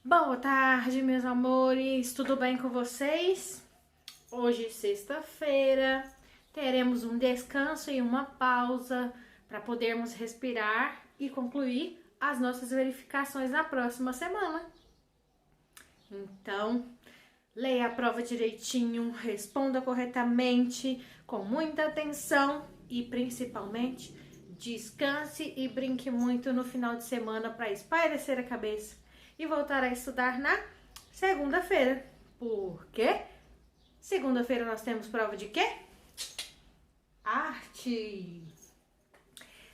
Boa tarde, meus amores, tudo bem com vocês? Hoje, sexta-feira, teremos um descanso e uma pausa para podermos respirar e concluir as nossas verificações na próxima semana. Então, leia a prova direitinho, responda corretamente, com muita atenção e, principalmente, descanse e brinque muito no final de semana para espairecer a cabeça e voltar a estudar na segunda-feira. Por quê? Segunda-feira nós temos prova de quê? Arte.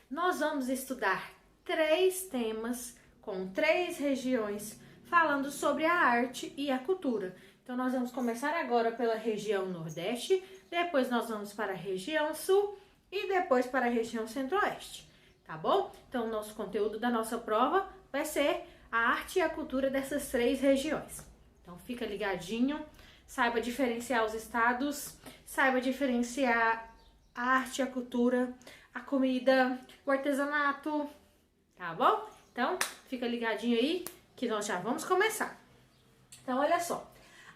Nós vamos estudar 3 temas com 3 regiões falando sobre a arte e a cultura. Então nós vamos começar agora pela região Nordeste, depois nós vamos para a região Sul e depois para a região Centro-Oeste, tá bom? Então o nosso conteúdo da nossa prova vai ser a arte e a cultura dessas 3 regiões. Então fica ligadinho, saiba diferenciar os estados, saiba diferenciar a arte e a cultura, a comida, o artesanato, tá bom? Então fica ligadinho aí que nós já vamos começar. Então olha só,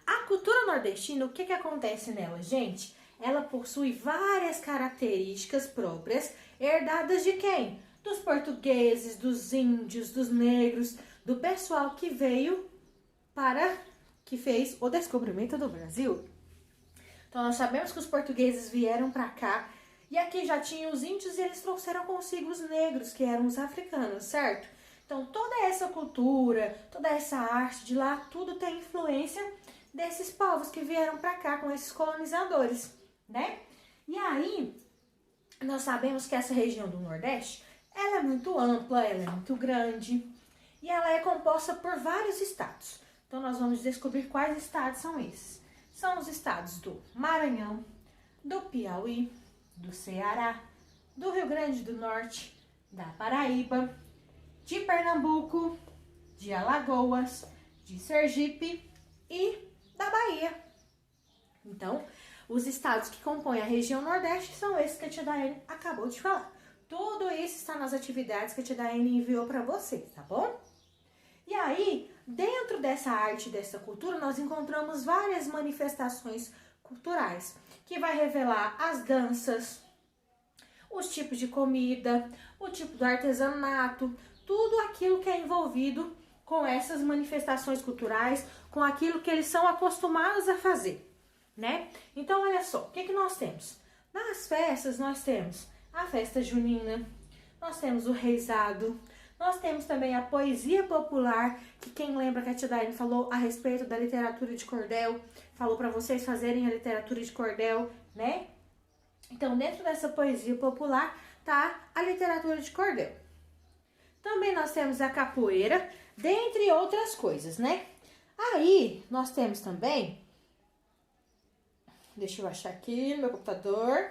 a cultura nordestina, o que acontece nela, gente? Ela possui várias características próprias, herdadas de quem? Dos portugueses, dos índios, dos negros, do pessoal que veio que fez o descobrimento do Brasil. Então nós sabemos que os portugueses vieram para cá e aqui já tinham os índios e eles trouxeram consigo os negros, que eram os africanos, certo? Então toda essa cultura, toda essa arte de lá, tudo tem influência desses povos que vieram para cá com esses colonizadores, né? E aí nós sabemos que essa região do Nordeste, ela é muito ampla, ela é muito grande e ela é composta por vários estados. Então nós vamos descobrir quais estados são esses. São os estados do Maranhão, do Piauí, do Ceará, do Rio Grande do Norte, da Paraíba, de Pernambuco, de Alagoas, de Sergipe e da Bahia. Então, os estados que compõem a região Nordeste são esses que a tia Daiane acabou de falar. Tudo isso está nas atividades que a tia Daiane enviou para vocês, tá bom? E aí, dentro dessa arte, dessa cultura, nós encontramos várias manifestações culturais, que vai revelar as danças, os tipos de comida, o tipo do artesanato, tudo aquilo que é envolvido com essas manifestações culturais, com aquilo que eles são acostumados a fazer, né? Então, olha só, o que nós temos? Nas festas, nós temos a festa junina, nós temos o reisado, nós temos também a poesia popular, que quem lembra que a tia Daiane falou a respeito da literatura de cordel, falou para vocês fazerem a literatura de cordel, né? Então, dentro dessa poesia popular, tá a literatura de cordel. Também nós temos a capoeira, dentre outras coisas, né? Aí, nós temos também, deixa eu achar aqui no meu computador,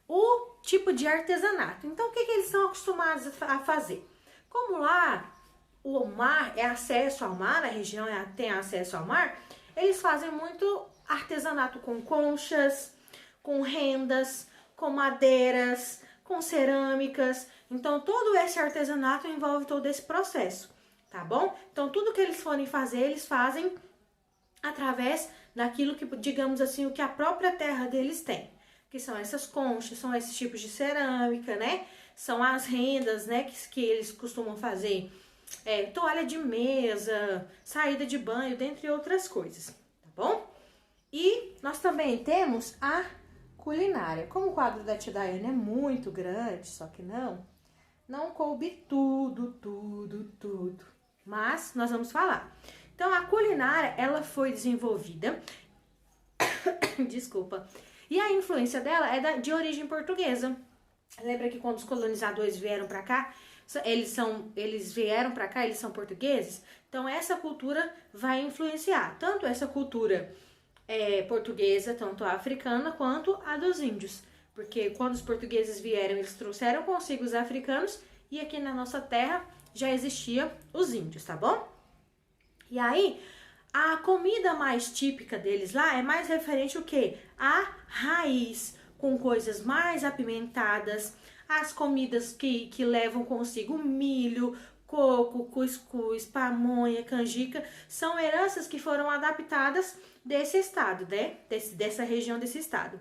o tipo de artesanato. Então, o que eles são acostumados a fazer? Como lá o mar é acesso ao mar, a região tem acesso ao mar, eles fazem muito artesanato com conchas, com rendas, com madeiras, com cerâmicas. Então, todo esse artesanato envolve todo esse processo, tá bom? Então, tudo que eles forem fazer, eles fazem através daquilo que, digamos assim, o que a própria terra deles tem. Que são essas conchas, são esses tipos de cerâmica, né? São as rendas, né, que eles costumam fazer. Toalha de mesa, saída de banho, dentre outras coisas, tá bom? E nós também temos a culinária. Como o quadro da tia Daiane é muito grande, só que não coube tudo. Mas nós vamos falar. Então, a culinária, ela foi desenvolvida, desculpa, e a influência dela é de origem portuguesa. Lembra que quando os colonizadores vieram para cá, eles vieram para cá, eles são portugueses? Então, essa cultura vai influenciar tanto essa cultura portuguesa, tanto a africana, quanto a dos índios. Porque quando os portugueses vieram, eles trouxeram consigo os africanos e aqui na nossa terra já existiam os índios, tá bom? E aí, a comida mais típica deles lá é mais referente ao quê? A raiz, com coisas mais apimentadas, as comidas que levam consigo milho, coco, cuscuz, pamonha, canjica, são heranças que foram adaptadas desse estado, né? Dessa região desse estado.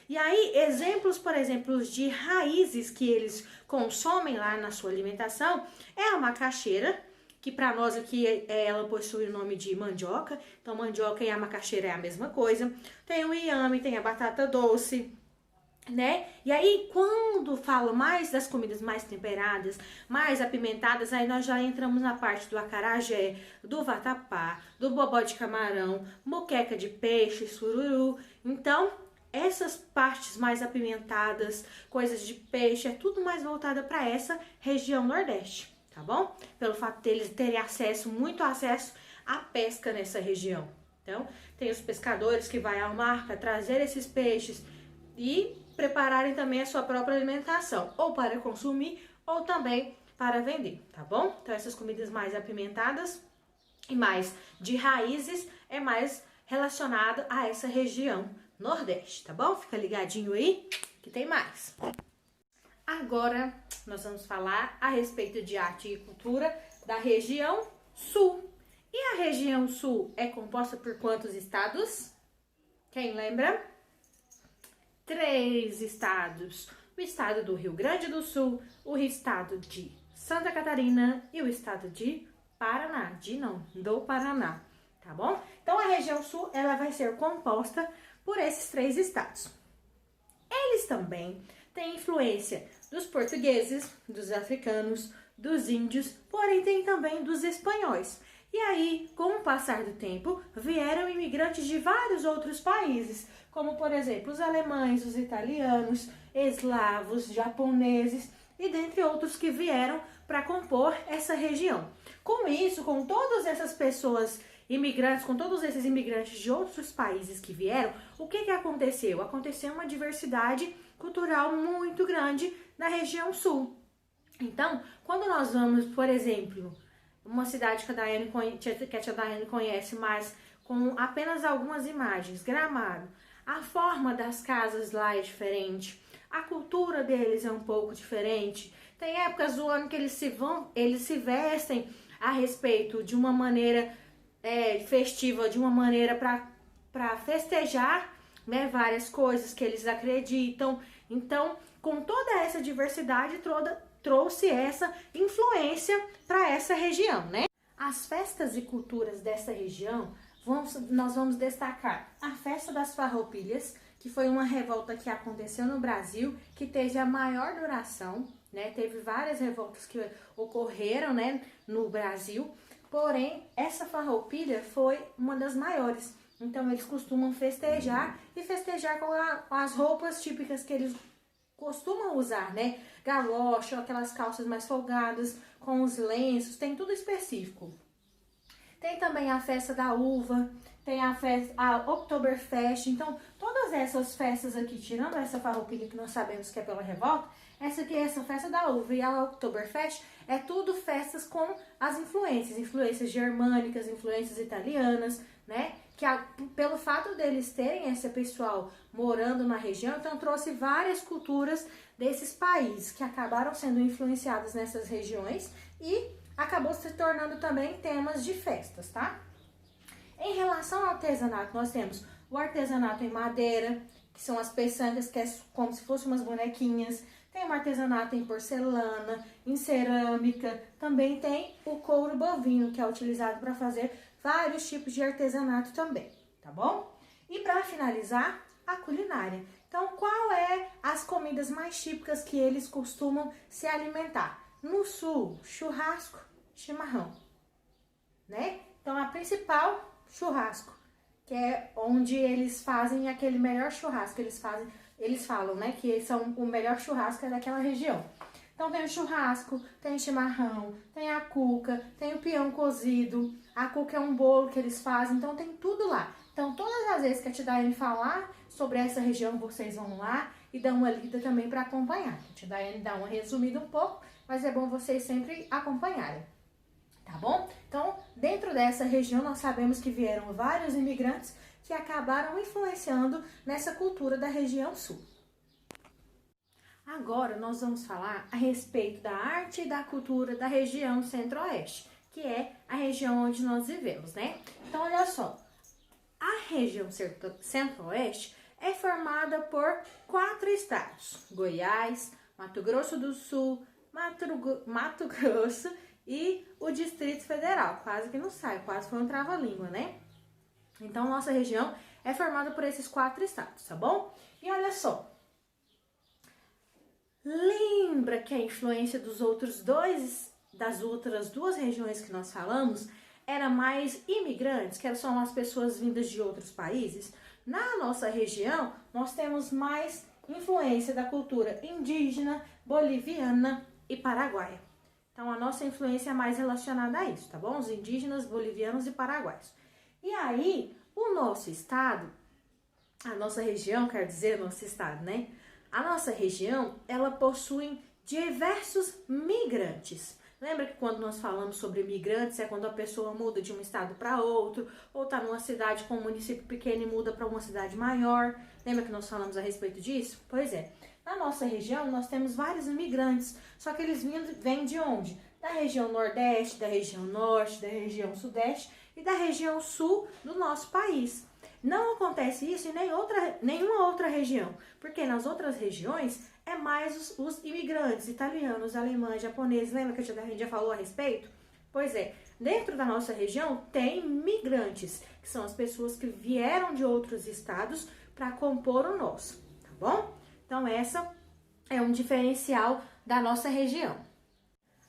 E aí, exemplos, por exemplo, de raízes que eles consomem lá na sua alimentação é a macaxeira, que para nós aqui ela possui o nome de mandioca. Então, mandioca e a macaxeira é a mesma coisa. Tem o inhame, tem a batata doce, né? E aí, quando falo mais das comidas mais temperadas, mais apimentadas, aí nós já entramos na parte do acarajé, do vatapá, do bobó de camarão, moqueca de peixe, sururu. Então, essas partes mais apimentadas, coisas de peixe, é tudo mais voltada para essa região Nordeste, tá bom? Pelo fato deles terem muito acesso à pesca nessa região. Então, tem os pescadores que vão ao mar para trazer esses peixes e prepararem também a sua própria alimentação, ou para consumir, ou também para vender, tá bom? Então, essas comidas mais apimentadas e mais de raízes é mais relacionado a essa região Nordeste, tá bom? Fica ligadinho aí que tem mais. Agora, nós vamos falar a respeito de arte e cultura da região Sul. E a região Sul é composta por quantos estados? Quem lembra? 3 estados. O estado do Rio Grande do Sul, o estado de Santa Catarina e o estado de Paraná. Do Paraná, tá bom? Então, a região Sul, ela vai ser composta por esses 3 estados. Eles também têm influência dos portugueses, dos africanos, dos índios, porém tem também dos espanhóis. E aí, com o passar do tempo, vieram imigrantes de vários outros países, como por exemplo os alemães, os italianos, eslavos, japoneses e dentre outros que vieram para compor essa região. Com isso, com todas essas pessoas imigrantes, com todos esses imigrantes de outros países que vieram, o que aconteceu? Aconteceu uma diversidade cultural muito grande na região Sul. Então, quando nós vamos, por exemplo, uma cidade que a tia Daiane conhece, mas com apenas algumas imagens, Gramado, a forma das casas lá é diferente, a cultura deles é um pouco diferente, tem épocas do ano que eles se vestem a respeito de uma maneira festiva, de uma maneira para festejar, né, várias coisas que eles acreditam. Então, com toda essa diversidade, trouxe essa influência para essa região, né? As festas e culturas dessa região, nós vamos destacar a Festa das Farroupilhas, que foi uma revolta que aconteceu no Brasil, que teve a maior duração, né? Teve várias revoltas que ocorreram, né, no Brasil, porém, essa farroupilha foi uma das maiores. Então, eles costumam festejar com as roupas típicas que eles costumam usar, né? Galocha, aquelas calças mais folgadas, com os lenços, tem tudo específico. Tem também a festa da uva, tem a Oktoberfest. Então, todas essas festas aqui, tirando essa farroupilha que nós sabemos que é pela revolta, essa festa da uva e a Oktoberfest é tudo festas com as influências germânicas, influências italianas, né? Que pelo fato deles terem esse pessoal morando na região, então trouxe várias culturas desses países que acabaram sendo influenciadas nessas regiões e acabou se tornando também temas de festas, tá? Em relação ao artesanato, nós temos o artesanato em madeira, que são as peçangas, que é como se fossem umas bonequinhas. Tem o artesanato em porcelana, em cerâmica. Também tem o couro bovino, que é utilizado para fazer vários tipos de artesanato também, tá bom? E para finalizar, a culinária. Então, qual é as comidas mais típicas que eles costumam se alimentar? No sul, churrasco, chimarrão, né? Então, a principal, churrasco, que é onde eles fazem aquele melhor churrasco. Eles falam, né, que são o melhor churrasco é daquela região. Então, tem o churrasco, tem o chimarrão, tem a cuca, tem o peão cozido. A cuca é um bolo que eles fazem, então tem tudo lá. Então, todas as vezes que a tia Daiane falar sobre essa região, vocês vão lá e dão uma lida também para acompanhar. A tia Daiane dá uma resumida um pouco, mas é bom vocês sempre acompanharem, tá bom? Então, dentro dessa região, nós sabemos que vieram vários imigrantes que acabaram influenciando nessa cultura da região sul. Agora nós vamos falar a respeito da arte e da cultura da região Centro-Oeste, que é a região onde nós vivemos, né? Então, olha só, a região Centro-Oeste é formada por 4 estados: Goiás, Mato Grosso do Sul, Mato Grosso e o Distrito Federal. Quase que não sai, quase foi um trava-língua, né? Então, nossa região é formada por esses 4 estados, tá bom? E olha só, lembra que a influência das outras 2 regiões que nós falamos era mais imigrantes, que são as pessoas vindas de outros países? Na nossa região, nós temos mais influência da cultura indígena, boliviana e paraguaia. Então, a nossa influência é mais relacionada a isso, tá bom? Os indígenas, bolivianos e paraguaios. E aí, o nosso estado, a nossa região, quer dizer, nosso estado, né? A nossa região, ela possui diversos migrantes. Lembra que quando nós falamos sobre migrantes, é quando a pessoa muda de um estado para outro, ou está numa cidade com um município pequeno e muda para uma cidade maior. Lembra que nós falamos a respeito disso? Pois é, na nossa região nós temos vários imigrantes, só que eles vêm de onde? Da região Nordeste, da região Norte, da região Sudeste e da região Sul do nosso país. Não acontece isso em nenhuma outra região, porque nas outras regiões é mais os imigrantes italianos, alemães, japoneses. Lembra que a gente já falou a respeito? Pois é, dentro da nossa região tem migrantes, que são as pessoas que vieram de outros estados para compor o nosso, tá bom? Então essa é um diferencial da nossa região.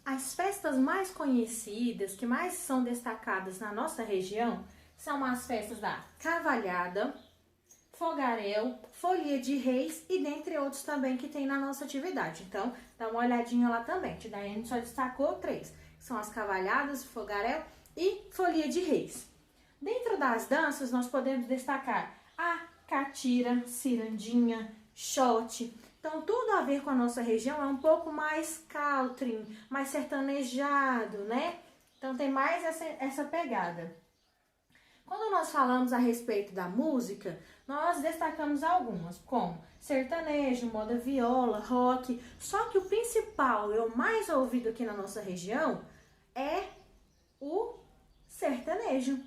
As festas mais conhecidas, que mais são destacadas na nossa região, são as festas da Cavalhada, Fogaréu, Folia de Reis e dentre outros também que tem na nossa atividade. Então, dá uma olhadinha lá também. A gente só destacou 3, que são as Cavalhadas, Fogaréu e Folia de Reis. Dentro das danças, nós podemos destacar a catira, cirandinha, shot. Então, tudo a ver com a nossa região, é um pouco mais country, mais sertanejado, né? Então, tem mais essa pegada. Quando nós falamos a respeito da música, nós destacamos algumas, como sertanejo, moda viola, rock. Só que o principal e o mais ouvido aqui na nossa região é o sertanejo.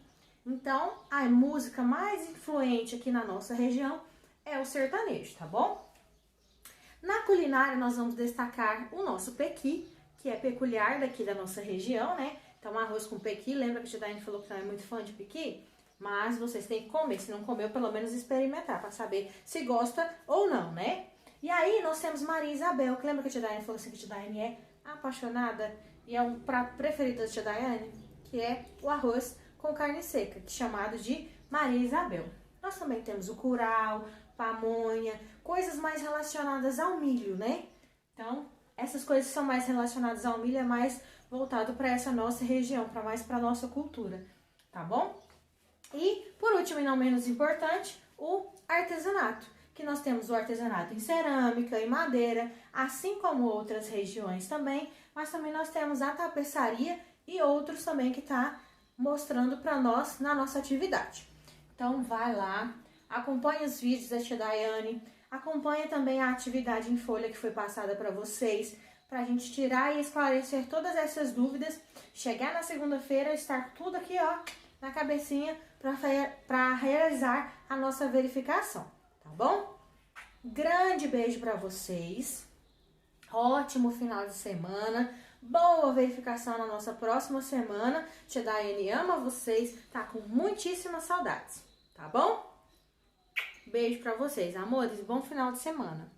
Então, a música mais influente aqui na nossa região é o sertanejo, tá bom? Na culinária, nós vamos destacar o nosso pequi, que é peculiar daqui da nossa região, né? Então, arroz com pequi, lembra que a Daiane falou que não é muito fã de pequi? Mas vocês têm que comer, se não comeu, pelo menos experimentar, para saber se gosta ou não, né? E aí, nós temos Maria Isabel, que lembra que a tia Daiane falou assim que a tia Daiane é apaixonada? E é um prato preferido da tia Daiane, que é o arroz com carne seca, chamado de Maria Isabel. Nós também temos o curau, pamonha, coisas mais relacionadas ao milho, né? Então, essas coisas que são mais relacionadas ao milho é mais voltado para essa nossa região, mais para nossa cultura, tá bom? E, por último e não menos importante, o artesanato, que nós temos o artesanato em cerâmica, em madeira, assim como outras regiões também, mas também nós temos a tapeçaria e outros também que está mostrando para nós na nossa atividade. Então, vai lá, acompanhe os vídeos da tia Daiane, acompanhe também a atividade em folha que foi passada para vocês, para a gente tirar e esclarecer todas essas dúvidas, chegar na segunda-feira, estar tudo aqui, ó, na cabecinha, para realizar a nossa verificação, tá bom? Grande beijo para vocês, ótimo final de semana, boa verificação na nossa próxima semana. Tia Daiane ama vocês, tá com muitíssimas saudades, tá bom? Beijo para vocês, amores, bom final de semana.